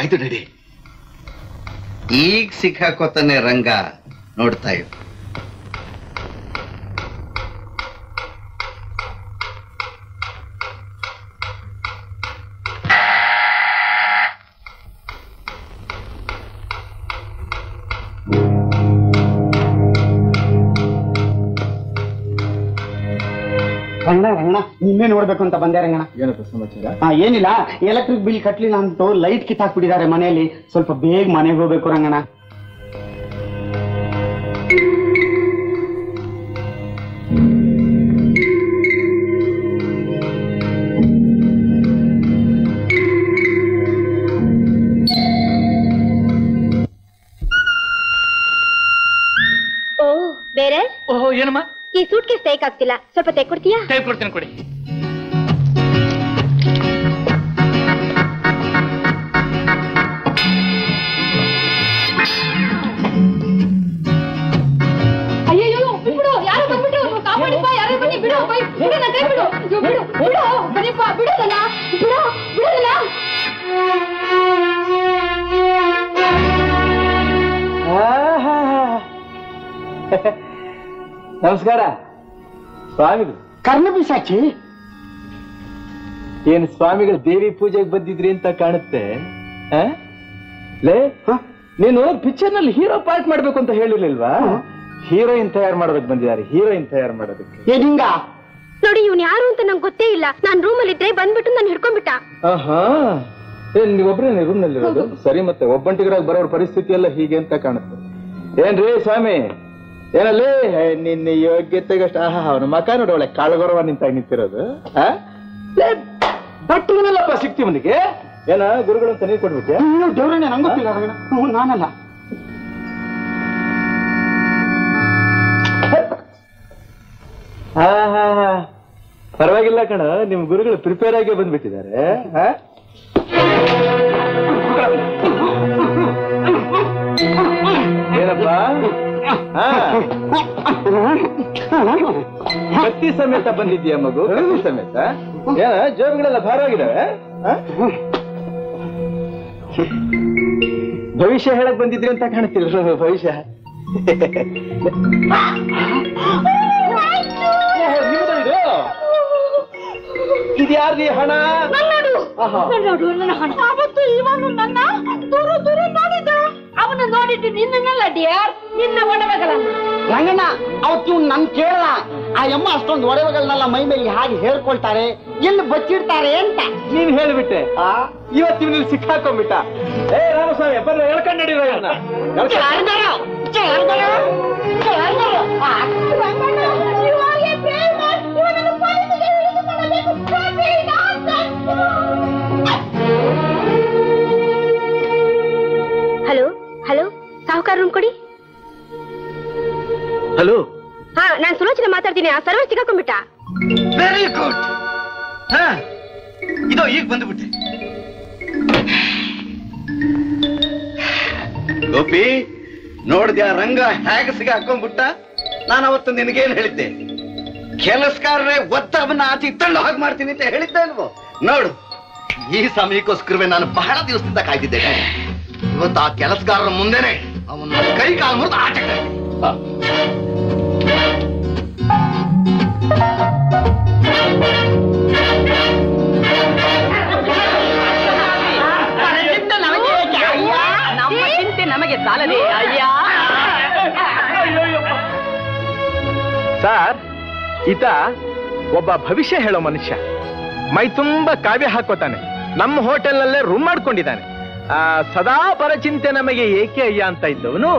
ಆಯ್ತು ನಡಿ. ಈಗ ಸಿಕ್ಕಾಕೋತಾನೆ ರಂಗ, ನೋಡ್ತಾ ಇರು. ರಂಗಣ ನಿನ್ನೆ ನೋಡ್ಬೇಕು ಅಂತ ಬಂದೆ ರಂಗಣ. ಏನಪ್ಪ ಸಮಾಚಾರ? ಏನಿಲ್ಲ, ಎಲೆಕ್ಟ್ರಿಕ್ ಬಿಲ್ ಕಟ್ಲಿಲ್ಲ ಅಂತು ಲೈಟ್ ಕಿತ್ತಾಕ್ಬಿಟ್ಟಿದ್ದಾರೆ ಮನೆಯಲ್ಲಿ. ಸ್ವಲ್ಪ ಬೇಗ ಮನೆಗೆ ಹೋಗ್ಬೇಕು ರಂಗಣ. ಬೇರೆ ಏನಮ್ಮ? ಈ ಸೂಟ್ ಕೇಸ್ ಟೇಕ್ ಆಗ್ತಿಲ್ಲ, ಸ್ವಲ್ಪ ತೆಕ್ಕೊಡ್ತೀಯಾ? ಟೈಪ್ ಕೊಡ್ತೀನಿ, ಕೊಡಿ. ಅಯ್ಯೋ ಬಿಡು, ಯಾರು ಬಂದ್ಬಿಟ್ಟು ಕಾಪಾಡಿಪ್ಪ, ಯಾರು ಬನ್ನಿ, ಬಿಡು ಬಿಡು, ನನ್ನ ಕೈ ಬಿಡು, ಬಿಡು ಬಿಡು, ಬನ್ನಿಪ್ಪ, ಬಿಡೋದಲ್ಲ, ಬಿಡೋದಲ್ಲ. ನಮಸ್ಕಾರ ಸ್ವಾಮಿಗಳು. ಕರ್ಣಪಿಶಾಚಿ ಏನು ಸ್ವಾಮಿಗಳು ದೇವಿ ಪೂಜೆಗೆ ಬಂದಿದ್ರಿ ಅಂತ ಕಾಣುತ್ತೆ. ಲೇ, ನೀನು ಪಿಕ್ಚರ್ ನಲ್ಲಿ ಹೀರೋ ಪಾರ್ಟ್ ಮಾಡ್ಬೇಕು ಅಂತ ಹೇಳಿರ್ಲಿಲ್ವಾ? ಹೀರೋಯಿನ್ ತಯಾರು ಮಾಡೋದಕ್ಕೆ ಬಂದಿದ್ದಾರೆ. ಹೀರೋಯಿನ್ ತಯಾರು ಮಾಡೋದಕ್ಕೆ ಏನಿಂಗ ನೋಡಿ, ಇವ್ನು ಯಾರು ಅಂತ ನಂಗೆ ಗೊತ್ತೇ ಇಲ್ಲ. ನಾನ್ ರೂಮ್ ಅಲ್ಲಿ ಇದ್ರೆ ಬಂದ್ಬಿಟ್ಟು ನಾನು ಹಿಡ್ಕೊಂಡ್ಬಿಟ್ಟ. ಏನ್ ನೀವೊಬ್ರೇ ರೂಮ್ ನಲ್ಲಿ ಇರೋದು? ಸರಿ, ಮತ್ತೆ ಒಬ್ಬಂಟಿಗರಾಗಿ ಬರೋರ್ ಪರಿಸ್ಥಿತಿ ಎಲ್ಲ ಹೀಗೆ ಅಂತ ಕಾಣುತ್ತೆ. ಏನ್ರಿ ಸ್ವಾಮಿ, ಏನಲ್ಲಿ ನಿನ್ನ ಯೋಗ್ಯತೆಗಷ್ಟು ಅವನ ಮಕ ನೋಡಿ ಒಳ್ಳೆ ಕಾಳಗೌರವ ನಿಂತಿರೋದು. ಬಟ್ಟೆಗಳಲ್ಲಪ್ಪ ಸಿಕ್ತಿವನಿಗೆ. ಏನ ಗುರುಗಳು ಅಂತ ನೀರು ಕೊಡ್ಬಿಟ್ಟೆ? ದೇವ್ರಣ್ಣ, ನಂಗೆ ಗೊತ್ತಿಲ್ಲ ರಂಗಣ. ನಾನಲ್ಲ. ಪರವಾಗಿಲ್ಲ ಕಣ, ನಿಮ್ ಗುರುಗಳು ಪ್ರಿಪೇರ್ ಆಗಿ ಬಂದ್ಬಿಟ್ಟಿದ್ದಾರೆ. ಏನಪ್ಪಾ, ಕತ್ತಿ ಸಮೇತ ಬಂದಿದ್ಯಾ ಮಗು? ಕತ್ತಿ ಸಮೇತ? ಏನ ಜೋಬಿಗಳೆಲ್ಲ ಭಾರವಾಗಿದ್ದಾವೆ? ಭವಿಷ್ಯ ಹೇಳಕ್ ಬಂದಿದ್ರಿ ಅಂತ ಕಾಣ್ತಿಲ್ಲ. ಭವಿಷ್ಯ ಇದ್ಯಾರ್ದಿ ಹಣ? ಅವತ್ತು ಇವನು ನನ್ನ ದೂರ ದೂರ ನೋಡಿದ. ಅವನು ನೋಡಿದ್ದು ನಿನ್ನಲ್ಲ ಡಿಯರ್, ನಿನ್ನ ಒಡವೆಗಳನ್ನ. ರಂಗಣ್ಣ, ಅವತ್ತು ನನ್ ಕೇಳಲ್ಲ. ಆ ಅಮ್ಮ ಅಷ್ಟೊಂದು ಒಡವೆಗಳನ್ನೆಲ್ಲ ಮೈ ಮೇಲೆ ಹಾಗೆ ಹೇಳ್ಕೊಳ್ತಾರೆ, ಎಲ್ಲಿ ಬಚ್ಚಿಡ್ತಾರೆ ಅಂತ ನೀನ್ ಹೇಳ್ಬಿಟ್ಟೆ. ಇವತ್ತು ಇವನಲ್ಲಿ ಸಿಕ್ಕಾಕೊಂಡ್ಬಿಟ್ಟ. ಏ ರಾಮಸ್ವಾಮಿ, ಬರ್ರಿ ಹೇಳ್ಕೊಂಡ್ ನಡೀರ. ಹಲೋ ಹಲೋ, ಸಾಹುಕಾರ ರೂಮ್ ಕೊಡಿ. ಹಲೋ, ಹಾ, ನಾನ್ ಸುಲೋಚನೆ ಮಾತಾಡ್ತೀನಿ. ಆ ಸರ್ವರ್ ಸಿಕ್ಕಾಕೊಂಡ್ಬಿಟ್ಟ. Very good. ಇದೋ ಈಗ ಬಂದ್ಬಿಟ್ಟೆ. ಗೋಪಿ, ನೋಡ್ದ್ಯಾ ರಂಗ ಹೇಗೆ ಸಿಗಾಕೊಂಡ್ಬಿಟ್ಟ? ನಾನು ಅವತ್ತು ನಿನಗೇನ್ ಹೇಳಿದ್ದೆ? ಕೆಲಸಗಾರರೇ ಒತ್ತವನ್ನ ಆಚೆ ತಳ್ಳು ಹಾಗೆ ಮಾಡ್ತೀನಿ ಅಂತ ಹೇಳಿದ್ದೆ ಅಲ್ವೋ? ನೋಡು, ಈ ಸಮಯಕ್ಕೋಸ್ಕರವೇ ನಾನು ಬಹಳ ದಿವಸದಿಂದ ಕಾಯ್ದಿದ್ದೆ. ಇವತ್ತು ಆ ಕೆಲಸಗಾರರ ಮುಂದೆನೆ ಅವನ ಕೈ ಕಾಲು ಮುರಿದು ಆಚೆ ನಮ್ಮ ಚಿಂತೆ ನಮಗೆ ಸಾಲದೆ ಅಯ್ಯ. ಸರ್, ಈತ ಒಬ್ಬ ಭವಿಷ್ಯ ಹೇಳೋ ಮನುಷ್ಯ. ಮೈ ತುಂಬಾ ಕಾವ್ಯ ಹಾಕೋತಾನೆ. ನಮ್ಮ ಹೋಟೆಲ್ನಲ್ಲೇ ರೂಮ್ ಮಾಡ್ಕೊಂಡಿದ್ದಾನೆ. ಸದಾ ಪರಚಿಂತೆ ನಮಗೆ ಏಕೆ ಅಯ್ಯ ಅಂತ ಇದ್ದವನು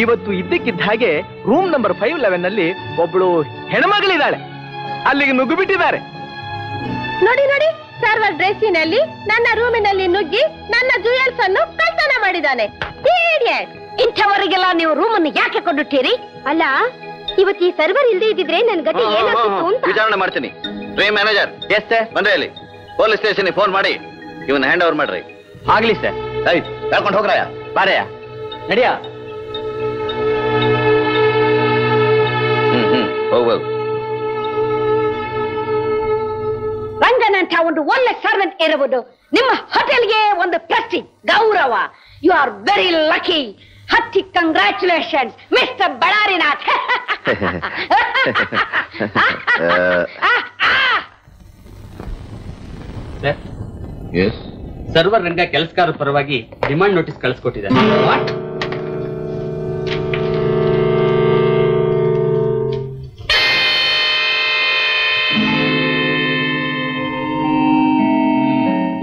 ಇವತ್ತು ಇದ್ದಕ್ಕಿದ್ದ ಹಾಗೆ ರೂಮ್ ನಂಬರ್ 511 ನಲ್ಲಿ ಒಬ್ಳು ಹೆಣ್ಮಗಳಿದ್ದಾಳೆ. ಅಲ್ಲಿಗೆ ನುಗ್ಗು ಬಿಟ್ಟಿದ್ದಾರೆ. ನೋಡಿ ನೋಡಿ, ಸರ್ವರ್ ಡ್ರೆಸ್ಸಿನಲ್ಲಿ ನನ್ನ ರೂಮಿನಲ್ಲಿ ನುಗ್ಗಿ ನನ್ನ ಜುವೆಲ್ಸ್ ಅನ್ನು ಕಳ್ತನ ಮಾಡಿದ್ದಾನೆ. ಇಂಥವರಿಗೆಲ್ಲ ನೀವು ರೂಮ್ ಅನ್ನು ಯಾಕೆ ಕೊಂಡುತ್ತೀರಿ? ಅಲ್ಲ, ಇವತ್ತು ಈ ಸರ್ವರ್ ಇಲ್ಲದೆ ಇದ್ದಿದ್ರೆ ನನ್ ಗತಿ ಏನಾಗ್ತಿತ್ತು ಅಂತ ವಿಚಾರಣೆ ಮಾಡ್ತೀನಿ. ರೇ ಮ್ಯಾನೇಜರ್, ಎಷ್ಟೇ ಬಂದ್ರೆ ಅಲ್ಲಿ ಪೊಲೀಸ್ ಸ್ಟೇಷನ್ ಫೋನ್ ಮಾಡಿ ಇವನ್ನ ಹ್ಯಾಂಡ್ ಓವರ್ ಮಾಡ್ರಿ. ಆಗ್ಲಿ ಸರ್. ಕರ್ಕೊಂಡು ಹೋಗ್ರಯ್ಯ. ಬಾರಯ್ಯ, ನಡಿಯ. ಹೋಗ್ಬೋದು. ರಂಗನಂಥ ಒಂದು ಒಳ್ಳೆ ಸರ್ವೆಂಟ್ ಇರುವುದು ನಿಮ್ಮ ಹೋಟೆಲ್ಗೆ ಒಂದು ಪ್ರಶ್ನೆ ಗೌರವ. You are very lucky. ಹತ್ತಿ congratulations mister Ballarinath. Server Ranga ಕೆಲಸಗಾರರ ಪರವಾಗಿ ಡಿಮಾಂಡ್ ನೋಟಿಸ್ ಕಳಿಸ್ಕೊಟ್ಟಿದ್ದಾರೆ. ವಾಟ್?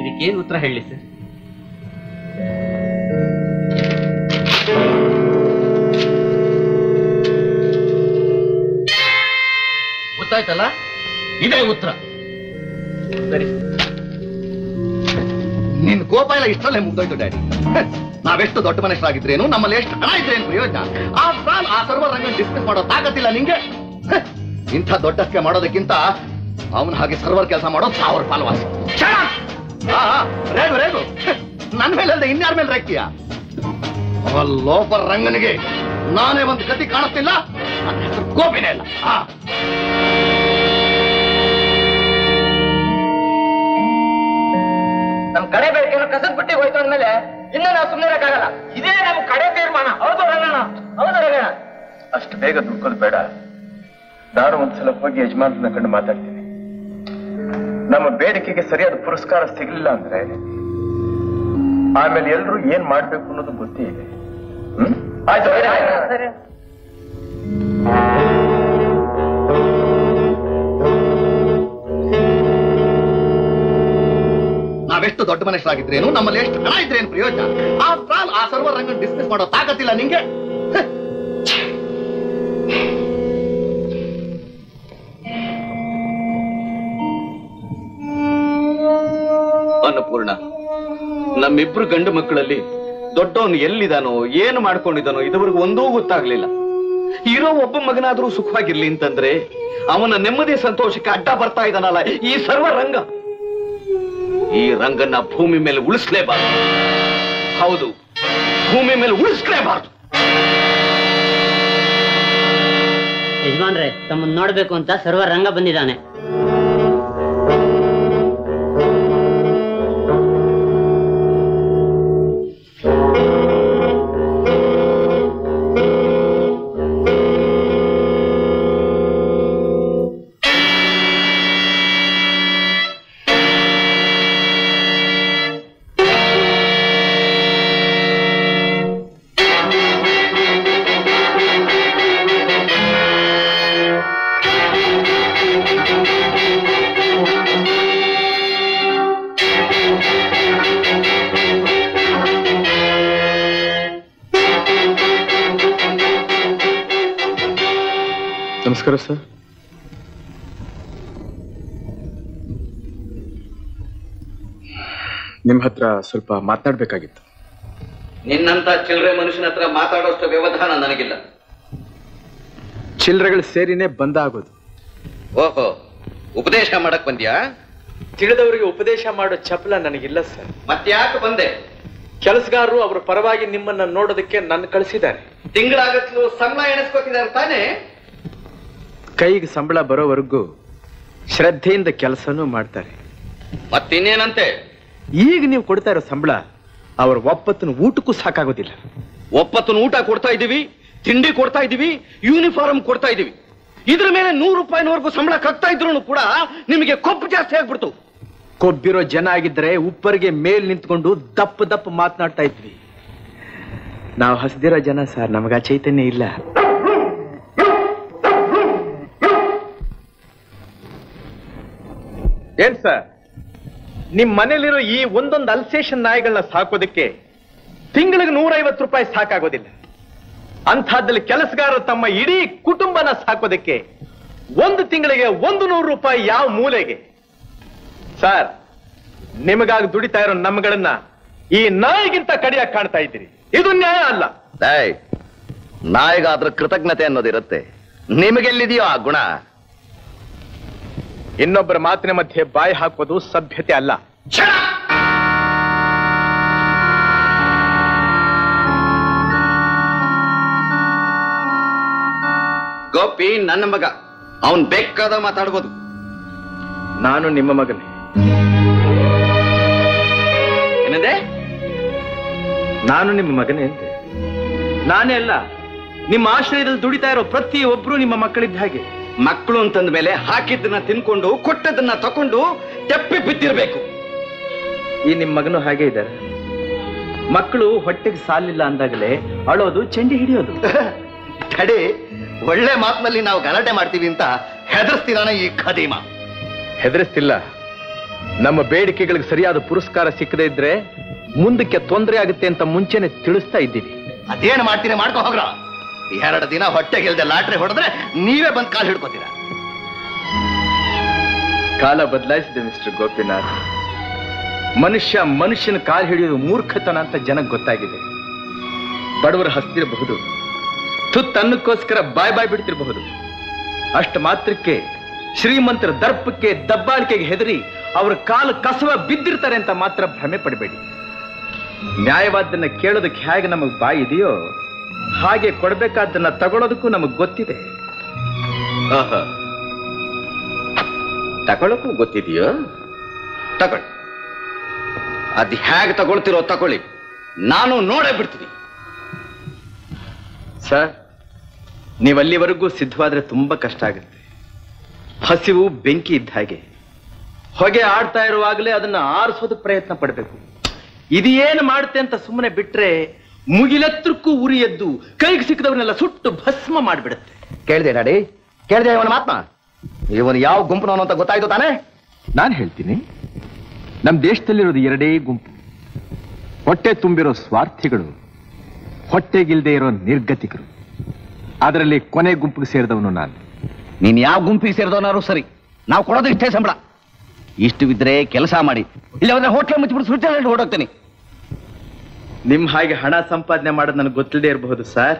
ಇದಕ್ಕೇನು ಉತ್ತರ ಹೇಳಿ ಸರ್? ಗೊತ್ತಾಯ್ತಲ್ಲ, ಇದೇ ಉತ್ತರ. ಸರಿ. ನಿನ್ ಕೋಪ ಎಲ್ಲ ಇಷ್ಟಲ್ಲೇ ಮುಗ್ದೋಯ್ತು ಡ್ಯಾಡಿ. ನಾವೆಷ್ಟು ದೊಡ್ಡ ಮನುಷ್ಯರಾಗಿದ್ರೇನು, ನಮ್ಮಲ್ಲಿ ಎಷ್ಟು ಹಣ ಇದ್ರೇನು ಪ್ರಯೋಜನ? ಆ ಸರ್ವರ್ ರಂಗ ಡಿಸ್ಕಸ್ ಮಾಡೋ ತಾಕತ್ತಿಲ್ಲ ನಿಂಗೆ. ಇಂಥ ದೊಡ್ಡಕ್ಕೆ ಮಾಡೋದಕ್ಕಿಂತ ಅವನ ಹಾಗೆ ಸರ್ವರ್ ಕೆಲಸ ಮಾಡೋ 1000 ಪಾಲು ವಾಸಿ. ರೇಗು ರೇಗು, ನನ್ ಮೇಲೆ ಅಲ್ಲದೆ ಇನ್ಯಾರ ಮೇಲೆ ರೇಗ್ತೀಯ? ಲೋಪರ್ ರಂಗನಿಗೆ ನಾನೇ ಒಂದು ಗತಿ ಕಾಣುತ್ತಿಲ್ಲ. ನನ್ನ ಹೆಸರು ಗೋಪಿನೇ ಇಲ್ಲ. ನಮ್ ಕಡೆ ಬೇಕೇನು ಕಸದ ಬಿಟ್ಟಿಗೆ ಹೋಯ್ತು ಅಂದ್ಮೇಲೆ ಇನ್ನ ನಾವು ಸುಮ್ಮನೆ ಇರಕ್ಕಾಗಲ್ಲ. ಇದೇ ನಮ್ ಕಡೆ ತೀರ್ಮಾನ. ಹೌದು ರಂಗಣ್ಣ, ಹೌದು ರಂಗಣ್ಣ. ಅಷ್ಟು ಬೇಗ ದುಡ್ಕೋದು ಬೇಡ. ನಾನು ಒಂದ್ಸಲ ಹೋಗಿ ಯಜಮಾನ್ರನ್ನ ಕಂಡು ಮಾತಾಡ್ತೀನಿ. ನಮ್ಮ ಬೇಡಿಕೆಗೆ ಸರಿಯಾದ ಪುರಸ್ಕಾರ ಸಿಗ್ಲಿಲ್ಲ ಅಂದ್ರೆ ಆಮೇಲೆ ಎಲ್ರು ಏನ್ ಮಾಡ್ಬೇಕು ಅನ್ನೋದು ಗೊತ್ತೇ ಇದೆ. ಆಯ್ತು. ನಾವೆಷ್ಟು ದೊಡ್ಡ ಮನುಷ್ಯರಾಗಿದ್ರೇನು, ನಮ್ಮಲ್ಲಿ ಎಷ್ಟು ಹಣ ಇದ್ರೇನು ಪ್ರಯೋಜನ? ಆ ಸರ್ವರ್ ರಂಗ ಡಿಸ್ಕಸ್ ಮಾಡೋ ತಾಕತ್ತಿಲ್ಲ ನಿಂಗೆ. ಅನ್ನಪೂರ್ಣ, ನಮ್ಮಿಬ್ರು ಗಂಡು ಮಕ್ಕಳಲ್ಲಿ ದೊಡ್ಡವನು ಎಲ್ಲಿದಾನೋ ಏನು ಮಾಡ್ಕೊಂಡಿದ್ದಾನೋ ಇದುವರೆಗೂ ಒಂದೂ ಗೊತ್ತಾಗ್ಲಿಲ್ಲ. ಇರೋ ಒಬ್ಬ ಮಗನಾದ್ರೂ ಸುಖವಾಗಿರ್ಲಿ ಅಂತಂದ್ರೆ ಅವನ ನೆಮ್ಮದಿ ಸಂತೋಷಕ್ಕೆ ಅಡ್ಡ ಬರ್ತಾ ಇದ್ದಾನಲ್ಲ ಈ ಸರ್ವರ್ ರಂಗ. ಈ ರಂಗನ್ನ ಭೂಮಿ ಮೇಲೆ ಉಳಿಸ್ಲೇಬಾರ್ದು. ಹೌದು, ಭೂಮಿ ಮೇಲೆ ಉಳಿಸ್ಲೇಬಾರ್ದು. ಯಜಮಾನ್ರೆ, ತಮ್ಮನ್ನ ನೋಡ್ಬೇಕು ಅಂತ ಸರ್ವರ್ ರಂಗ ಬಂದಿದ್ದಾನೆ. ನಮಸ್ಕಾರ ಸರ್. ನಿಮ್ ಹತ್ರ ಸ್ವಲ್ಪ ಮಾತನಾಡ್ಬೇಕಾಗಿತ್ತು. ನಿನ್ನಂತ ಚಿಲ್ಲರೆ ಮನುಷ್ಯನ ಹತ್ರ ಮಾತಾಡೋಷ್ಟು ವ್ಯವಧಾನ ನನಗಿಲ್ಲ. ಚಿಲ್ಲರೆಗಳು ಸೇರಿನೇ ಬಂದ ಆಗೋದು. ಓಹೋ, ಉಪದೇಶ ಮಾಡಕ್ ಬಂದ್ಯಾ? ತಿಳಿದವರಿಗೆ ಉಪದೇಶ ಮಾಡೋ ಚಪಲ ನನಗಿಲ್ಲ ಸರ್. ಮತ್ತ್ಯಾಕೆ ಬಂದೆ? ಕೆಲಸಗಾರರು ಅವರ ಪರವಾಗಿ ನಿಮ್ಮನ್ನ ನೋಡೋದಕ್ಕೆ ನನ್ನ ಕಳಿಸಿದ್ದಾರೆ. ತಿಂಗಳಾಗತ್ಲು ಸಂಬಳ ಎಣಿಸ್ಕೊತಿದ್ದಾರೆ ತಾನೇ? ಕೈಗೆ ಸಂಬಳ ಬರೋವರೆಗೂ ಶ್ರದ್ಧೆಯಿಂದ ಕೆಲಸನೂ ಮಾಡ್ತಾರೆ. ಮತ್ತಿನ್ನೇನಂತೆ? ಈಗ ನೀವು ಕೊಡ್ತಾ ಇರೋ ಸಂಬಳ ಅವರ ಒಪ್ಪತ್ತಿನ ಊಟಕ್ಕೂ ಸಾಕಾಗೋದಿಲ್ಲ. ಒಪ್ಪತ್ತಿನ ಊಟ ಕೊಡ್ತಾ ಇದೀವಿ, ತಿಂಡಿ ಕೊಡ್ತಾ ಇದೀವಿ, ಯೂನಿಫಾರ್ಮ್ ಕೊಡ್ತಾ ಇದೀವಿ. ಇದ್ರ ಮೇಲೆ 100 ರೂಪಾಯಿವರೆಗೂ ಸಂಬಳ ಕಟ್ತಾ ಇದ್ರು ಕೂಡ ನಿಮಗೆ ಕೊಬ್ಬು ಜಾಸ್ತಿ ಆಗ್ಬಿಡ್ತು. ಕೊಬ್ಬಿರೋ ಜನ ಆಗಿದ್ರೆ ಉಪ್ಪರಿಗೆ ಮೇಲ್ ನಿಂತ್ಕೊಂಡು ದಪ್ಪ ದಪ್ಪ ಮಾತನಾಡ್ತಾ ಇದ್ವಿ. ನಾವು ಹಸ್ದಿರೋ ಜನ ಸರ್, ನಮಗ ಚೈತನ್ಯ ಇಲ್ಲ. ಏನ್ ಸರ್, ನಿಮ್ ಮನೇಲಿರೋ ಈ ಒಂದೊಂದು ಅಲ್ಸೇಷನ್ ನಾಯಿಗಳನ್ನ ಸಾಕೋದಕ್ಕೆ ತಿಂಗಳಿಗೆ 150 ರೂಪಾಯಿ ಸಾಕಾಗೋದಿಲ್ಲ. ಅಂಥದ್ದಲ್ಲಿ ಕೆಲಸಗಾರರು ತಮ್ಮ ಇಡೀ ಕುಟುಂಬನ ಸಾಕೋದಕ್ಕೆ ಒಂದು ತಿಂಗಳಿಗೆ 100 ರೂಪಾಯಿ ಯಾವ ಮೂಲೆಗೆ? ಸರ್, ನಿಮಗಾಗಿ ದುಡಿತಾ ಇರೋ ನಮ್ಮಗಳನ್ನ ಈ ನಾಯಿಗಿಂತ ಕಡಿಯಾಗಿ ಕಾಣ್ತಾ ಇದ್ದೀರಿ. ಇದು ನ್ಯಾಯ ಅಲ್ಲ. ನಾಯಿಗಾದ್ರ ಕೃತಜ್ಞತೆ ಅನ್ನೋದಿರುತ್ತೆ, ನಿಮಗೆಲ್ಲಿದೆಯೋ ಆ ಗುಣ? ಇನ್ನೊಬ್ಬರ ಮಾತಿನ ಮಧ್ಯೆ ಬಾಯಿ ಹಾಕೋದು ಸಭ್ಯತೆ ಅಲ್ಲ. ಗೋಪಿ ನನ್ನ ಮಗ, ಅವನ್ ಬೇಕಾದ ಮಾತಾಡ್ಬೋದು. ನಾನು ನಿಮ್ಮ ಮಗನೇ. ನಾನು ನಿಮ್ಮ ಮಗನೇ ಅಂತೆ. ನಾನೇ ಅಲ್ಲ, ನಿಮ್ಮ ಆಶ್ರಯದಲ್ಲಿ ದುಡಿತಾ ಇರೋ ಪ್ರತಿ ಒಬ್ರು ನಿಮ್ಮ ಮಕ್ಕಳಿದ್ದ ಹಾಗೆ. ಮಕ್ಕಳು ಅಂತಂದ ಮೇಲೆ ಹಾಕಿದ್ದನ್ನ ತಿನ್ಕೊಂಡು ಕೊಟ್ಟದನ್ನ ತಕೊಂಡು ತೆಪ್ಪಿ ಬಿದ್ದಿರ್ಬೇಕು. ಈ ನಿಮ್ಮ ಮಗನು ಹಾಗೆ ಇದ್ದಾರೆ. ಮಕ್ಕಳು ಹೊಟ್ಟೆಗೆ ಸಾಲಿಲ್ಲ ಅಂದಾಗಲೇ ಅಳೋದು, ಚಂಡಿ ಹಿಡಿಯೋದು. ತಡಿ, ಒಳ್ಳೆ ಮಾತಿನಲ್ಲಿ ನಾವು ಗಲಾಟೆ ಮಾಡ್ತೀವಿ ಅಂತ ಹೆದರ್ಸ್ತಿದಾನೆ ಈ ಖದೀಮ. ಹೆದರಿಸ್ತಿಲ್ಲ. ನಮ್ಮ ಬೇಡಿಕೆಗಳಿಗೆ ಸರಿಯಾದ ಪುರಸ್ಕಾರ ಸಿಕ್ಕದೇ ಇದ್ರೆ ಮುಂದಕ್ಕೆ ತೊಂದರೆ ಆಗುತ್ತೆ ಅಂತ ಮುಂಚೆನೆ ತಿಳಿಸ್ತಾ ಇದ್ದೀವಿ. ಅದೇನು ಮಾಡ್ತೀರಿ ಮಾಡ್ಕೊ ಹೋಗ್ರ. 2 ದಿನ ಹೊಟ್ಟೆಗಿಲ್ದೆ ಲಾಟ್ರಿ ಹೊಡೆದ್ರೆ ನೀವೇ ಬಂದ್ ಕಾಲು ಹಿಡ್ಕೋತೀರ. ಕಾಲ ಬದಲಾಯಿಸಿದೆ ಮಿಸ್ಟರ್ ಗೋಪಿನಾಥ್. ಮನುಷ್ಯನ ಕಾಲು ಹಿಡಿಯೋದು ಮೂರ್ಖತನ ಅಂತ ಜನಕ್ಕೆ ಗೊತ್ತಾಗಿದೆ. ಬಡವರು ಹಸ್ತಿರಬಹುದು, ತುತ್ತನ್ನಕ್ಕೋಸ್ಕರ ಬಾಯ್ ಬಿಡ್ತಿರಬಹುದು. ಅಷ್ಟ ಮಾತ್ರಕ್ಕೆ ಶ್ರೀಮಂತರ ದರ್ಪಕ್ಕೆ ದಬ್ಬಾಳಿಕೆಗೆ ಹೆದರಿ ಅವರ ಕಾಲು ಕಸವ ಬಿದ್ದಿರ್ತಾರೆ ಅಂತ ಮಾತ್ರ ಭ್ರಮೆ ಪಡಬೇಡಿ. ನ್ಯಾಯವಾದನ್ನ ಕೇಳೋದಕ್ಕೆ ಹೇಗೆ ನಮಗ್ ಬಾಯಿ ಇದೆಯೋ ಹಾಗೆ ಕೊಡ್ಬೇಕಾದ್ದನ್ನ ತಗೊಳ್ಳೋದಕ್ಕೂ ನಮಗ್ ಗೊತ್ತಿದೆ. ತಗೊಳಕ್ಕೂ ಗೊತ್ತಿದೆಯೋ? ತಗೊಳ್ಳಿ. ಅದ್ ಹೇಗೆ ತಗೊಳ್ತಿರೋ ತಗೊಳ್ಳಿ, ನಾನು ನೋಡೇ ಬಿಡ್ತೀನಿ. ಸರ್, ನೀವಲ್ಲಿವರೆಗೂ ಸಿದ್ಧವಾದ್ರೆ ತುಂಬಾ ಕಷ್ಟ ಆಗುತ್ತೆ. ಹಸಿವು ಬೆಂಕಿ ಇದ್ದ ಹಾಗೆ. ಹೊಗೆ ಆಡ್ತಾ ಇರುವಾಗಲೇ ಅದನ್ನ ಆರಿಸೋದಕ್ಕೆ ಪ್ರಯತ್ನ ಪಡಬೇಕು. ಇದೇನು ಮಾಡುತ್ತೆ ಅಂತ ಸುಮ್ಮನೆ ಬಿಟ್ರೆ ಮುಗಿಲೆತ್ರಕ್ಕೂ ಉರಿ ಎದ್ದು ಕೈಗೆ ಸಿಕ್ಕದವನ್ನೆಲ್ಲ ಸುಟ್ಟು ಭಸ್ಮ ಮಾಡಿಬಿಡುತ್ತೆ. ಕೇಳಿದೆ ಡ್ಯಾಡಿ, ಕೇಳಿದೆ ಇವನ ಮಾತ್ನ. ಇವನು ಯಾವ ಗುಂಪುನವನು ಅಂತ ಗೊತ್ತಾಯ್ತು ತಾನೆ? ನಾನು ಹೇಳ್ತೀನಿ, ನಮ್ಮ ದೇಶದಲ್ಲಿರೋದು 2 ಗುಂಪು. ಹೊಟ್ಟೆ ತುಂಬಿರೋ ಸ್ವಾರ್ಥಿಗಳು, ಹೊಟ್ಟೆಗಿಲ್ದೇ ಇರೋ ನಿರ್ಗತಿಕರು. ಅದರಲ್ಲಿ ಕೊನೆ ಗುಂಪಿಗೆ ಸೇರಿದವನು ನಾನು. ನೀನ್ ಯಾವ ಗುಂಪಿಗೆ ಸೇರಿದವನಾರು ಸರಿ, ನಾವು ಕೊಡೋದು ಇಷ್ಟೇ ಸಂಬಳ. ಇಷ್ಟು ಬಿದ್ರೆ ಕೆಲಸ ಮಾಡಿ, ಇಲ್ಲ ಅಂದ್ರೆ ಹೋಟ್ಲೆ ಮುಚ್ಚಿಬಿಟ್ಟು ಸ್ವಿಟ್ಜರ್ಲೆಂಡ್ ಹೊರಡೋಗ್ತೀನಿ. ನಿಮ್ ಹಾಗೆ ಹಣ ಸಂಪಾದನೆ ಮಾಡೋದು ನನಗೆ ಗೊತ್ತಿಲ್ಲದೆ ಇರಬಹುದು ಸರ್,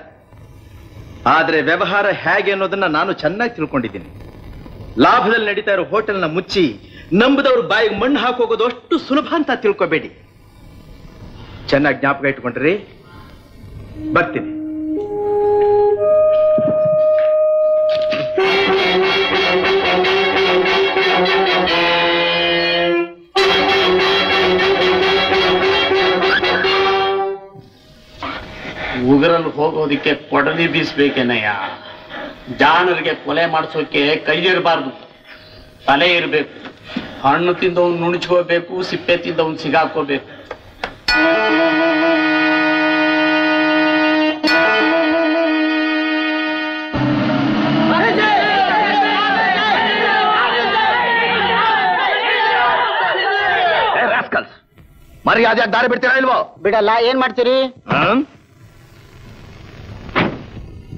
ಆದ್ರೆ ವ್ಯವಹಾರ ಹೇಗೆ ಅನ್ನೋದನ್ನ ನಾನು ಚೆನ್ನಾಗಿ ತಿಳ್ಕೊಂಡಿದ್ದೀನಿ. ಲಾಭದಲ್ಲಿ ನಡೀತಾ ಇರೋ ಹೋಟೆಲ್ನ ಮುಚ್ಚಿ ನಂಬದವ್ರ ಬಾಯಿಗೆ ಮಣ್ಣು ಹಾಕೋಗೋದು ಅಷ್ಟು ಸುಲಭ ಅಂತ ತಿಳ್ಕೊಬೇಡಿ. ಚೆನ್ನಾಗಿ ಜ್ಞಾಪಕ ಇಟ್ಕೊಂಡ್ರಿ. ಬರ್ತೀನಿ. ಉಗರಲ್ಲಿ ಹೋಗೋದಿಕ್ಕೆ ಕೊಡಲಿ ಬೀಸ್ಬೇಕೇನಯ್ಯ. ಜಾಣರಿಗೆ ಕೊಲೆ ಮಾಡಿಸೋಕೆ ಕೈ ಇರಬಾರ್ದು, ತಲೆ ಇರಬೇಕು. ಹಣ್ಣು ತಿಂದವನು ನುಣುಚ್ಕೋಬೇಕು, ಸಿಪ್ಪೆ ತಿಂದವನು ಸಿಗಾಕೋಬೇಕು. ಮರ್ಯಾದೆಯಾಗಿ ದಾರಿ ಬಿಡ್ತೀರಾ ಇಲ್ವೋ? ಬಿಡಲ್ಲ. ಏನ್ ಮಾಡ್ತೀರಿ?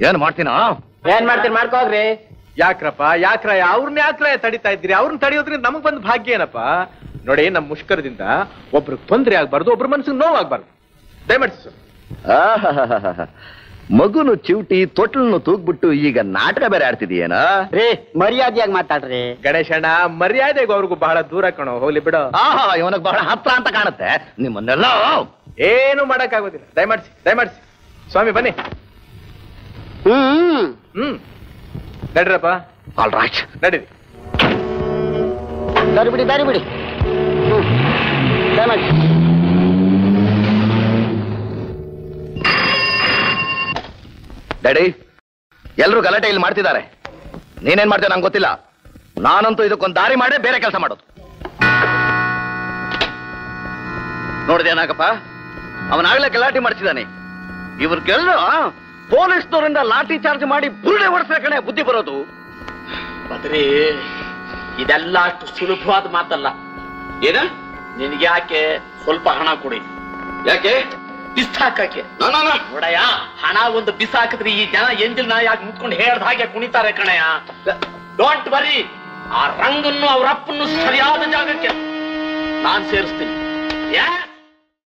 ಏನ್ ಮಾಡ್ತೀನಾ? ಏನ್ ಮಾಡ್ತೀರಿ? ಮಾಡ್ಕೋಗ್ರಿ. ಯಾಕ್ರಪ್ಪ, ಅವ್ರನ್ನ ಯಾಕ್ರ ತಡಿತಾ ಇದ್ದೀರಿ? ಅವ್ರನ್ನ ತಡೆಯೋದ್ರಿಂದ ನಮಗ್ ಬಂದ್ ಭಾಗ್ಯ ಏನಪ್ಪ? ನೋಡಿ, ನಮ್ಮ ಮುಷ್ಕರದಿಂದ ಒಬ್ರಿಗೆ ತೊಂದರೆ ಆಗ್ಬಾರ್ದು, ಒಬ್ರ ಮನ್ಸಿಗೆ ನೋವಾಗ್ಬಾರ್ದು. ದಯಮಾಡಿ ಸರ್. ಮಗುನು ಚಿವುಟಿ ತೊಟ್ಲನ್ನು ತೂಗ್ಬಿಟ್ಟು ಈಗ ನಾಟಕ ಬೇರೆ ಆಡ್ತಿದೀಯೇನ? ರೀ, ಮರ್ಯಾದೆಯಾಗಿ ಮಾತಾಡ್ರಿ. ಗಣೇಶಣ್ಣ, ಮರ್ಯಾದೆಗೂ ಅವ್ರಿಗೂ ಬಹಳ ದೂರ ಕಣೋ. ಹೋಗ್ಲಿ ಬಿಡು. ಇವನಿಗೆ ಬಹಳ ಹತ್ರ ಅಂತ ಕಾಣುತ್ತೆ. ನಿಮ್ಮನ್ನೆಲ್ಲ ಏನು ಮಾಡಕ್ಕಾಗೋದಿಲ್ಲ. ದಯಮಾಡಿಸಿ ಸ್ವಾಮಿ ಬನ್ನಿ. ನಡ್ರಪ್ಪ. ಆಲ್ ರೈಟ್, ನಡೀರಿ. ದಾರಿ ಬಿಡಿ. ಡ್ಯಾಡಿ, ಎಲ್ರು ಗಲಾಟೆ ಇಲ್ಲಿ ಮಾಡ್ತಿದ್ದಾರೆ. ನೀನೇನ್ ಮಾಡ್ತೀಯ ನಂಗೆ ಗೊತ್ತಿಲ್ಲ. ನಾನಂತೂ ಇದಕ್ಕೊಂದು ದಾರಿ ಮಾಡೇ ಬೇರೆ ಕೆಲಸ ಮಾಡೋದು. ನೋಡಿದೇನಾಗಪ್ಪ, ಅವನಾಗ್ಲೇ ಗಲಾಟೆ ಮಾಡ್ತಿದ್ದಾನೆ. ಇವ್ರಿಗೆಲ್ಲ ಪೊಲೀಸ್ನವರಿಂದ ಲಾಠಿ ಚಾರ್ಜ್ ಮಾಡಿ ಬುರುಡೆ ಹೊಡೆಸ ಕಣೆ ಬುದ್ಧಿ ಬರೋದು. ಬದ್ರಿ, ಇದೆಲ್ಲ ಅಷ್ಟು ಸುಲಭವಾದ ಮಾತಲ್ಲ. ಏನ ನಿನ್ಗೆ ಯಾಕೆ ಸ್ವಲ್ಪ ಹಣ ಕೊಡಿ. ಯಾಕೆ? ಬಿಸಾಕಕ್ಕೆ. ನೋಡಯ್ಯ, ಹಣ ಒಂದು ಬಿಸಾಕಿದ್ರೆ ಈ ಜನ ಎಂದಿಲ್ ನಾಯಾಗಿ ಮುತ್ಕೊಂಡು ಹೇಳ್ದ ಹಾಗೆ ಕುಣಿತಾರೆ ಕಣಯ್ಯ. ಡೋಂಟ್ ವರಿ, ಆ ರಂಗನ್ನು ಅವ್ರ ಅಪ್ಪನ್ನು ಸರಿಯಾದ ಜಾಗಕ್ಕೆ ನಾನ್ ಸೇರಿಸ್ತೀನಿ.